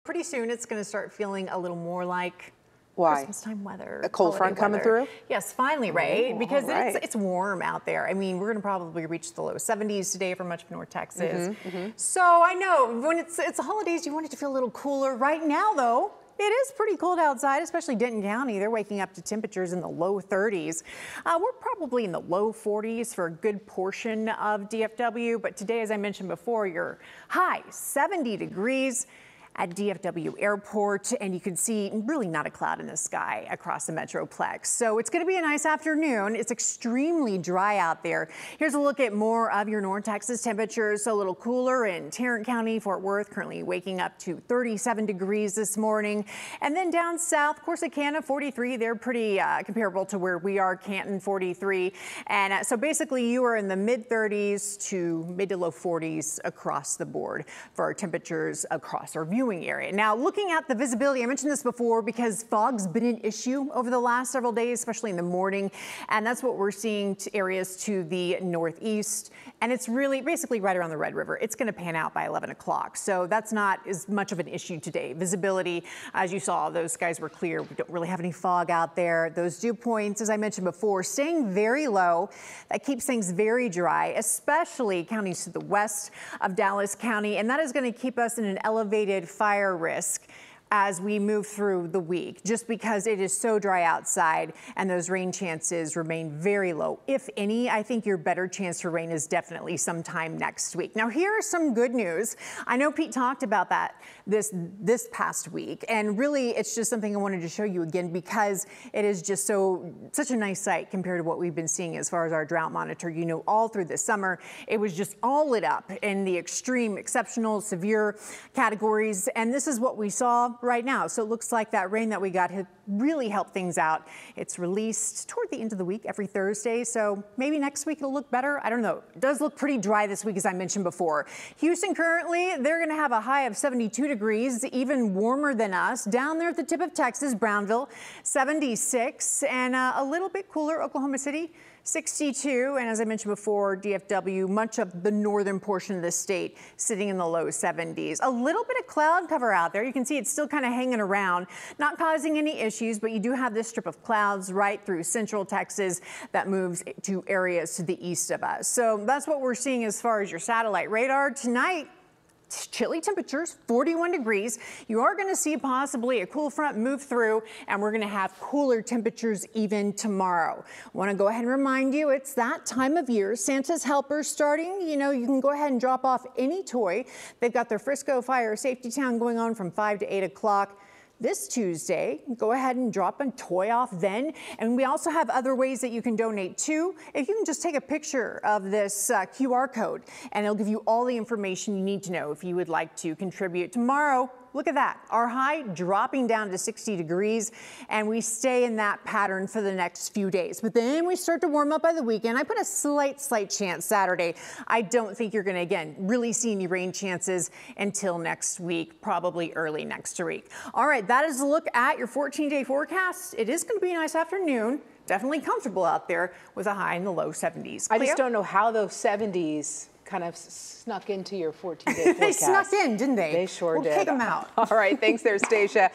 pretty soon it's going to start feeling a little more like Christmas time weather. A cold front coming through? Yes, finally, right? Because right. it's warm out there. I mean, we're going to probably reach the low 70s today for much of North Texas. So I know when it's the holidays, you want it to feel a little cooler. Right now, though, it is pretty cold outside, especially Denton County. They're waking up to temperatures in the low 30s. We're probably in the low 40s for a good portion of DFW. But today, as I mentioned before, your high 70 degrees at DFW Airport, and you can see really not a cloud in the sky across the Metroplex. So it's going to be a nice afternoon. It's extremely dry out there. Here's a look at more of your North Texas temperatures. So a little cooler in Tarrant County, Fort Worth, currently waking up to 37 degrees this morning. And then down south, Corsicana, 43. They're pretty comparable to where we are, Canton, 43. And so basically you are in the mid 30s to mid to low 40s across the board for our temperatures across our viewing area. Now, looking at the visibility, I mentioned this before because fog's been an issue over the last several days, especially in the morning. And that's what we're seeing to areas to the northeast. And it's really basically right around the Red River. It's going to pan out by 11 o'clock. So that's not as much of an issue today. Visibility, as you saw, those skies were clear. We don't really have any fog out there. Those dew points, as I mentioned before, staying very low. That keeps things very dry, especially counties to the west of Dallas County. And that is going to keep us in an elevated fire risk as we move through the week, just because it is so dry outside and those rain chances remain very low. If any, I think your better chance for rain is definitely sometime next week. Now, here's some good news. I know Pete talked about that this past week, and really it's just something I wanted to show you again because it is just such a nice sight compared to what we've been seeing as far as our drought monitor. You know, all through the summer, it was just all lit up in the extreme, exceptional, severe categories, and this is what we saw right now. So it looks like that rain that we got had really helped things out. It's released toward the end of the week every Thursday, so maybe next week it'll look better. I don't know. It does look pretty dry this week, as I mentioned before. Houston currently, they're going to have a high of 72 degrees, even warmer than us. Down there at the tip of Texas, Brownville, 76, and a little bit cooler, Oklahoma City, 62, and as I mentioned before, DFW, much of the northern portion of the state sitting in the low 70s. A little bit of cloud cover out there. You can see it's still kind of hanging around, not causing any issues, but you do have this strip of clouds right through central Texas that moves to areas to the east of us. So that's what we're seeing as far as your satellite radar tonight. Chilly temperatures, 41 degrees. You are going to see possibly a cool front move through, and we're going to have cooler temperatures even tomorrow. Want to go ahead and remind you, it's that time of year. Santa's helpers starting. You know, you can go ahead and drop off any toy. They've got their Frisco Fire Safety Town going on from 5 to 8 o'clock. This Tuesday, go ahead and drop a toy off then. And we also have other ways that you can donate too. If you can just take a picture of this QR code, and it'll give you all the information you need to know if you would like to contribute. Tomorrow, look at that. Our high dropping down to 60 degrees, and we stay in that pattern for the next few days. But then we start to warm up by the weekend. I put a slight chance Saturday. I don't think you're going to, again, really see any rain chances until next week, probably early next week. All right, that is a look at your 14-day forecast. It is going to be a nice afternoon. Definitely comfortable out there with a high in the low 70s. I just don't know how those 70s kind of snuck into your 14-day forecast. They snuck in, didn't they? They sure did. We'll kick them out. All right, thanks there, Stacia.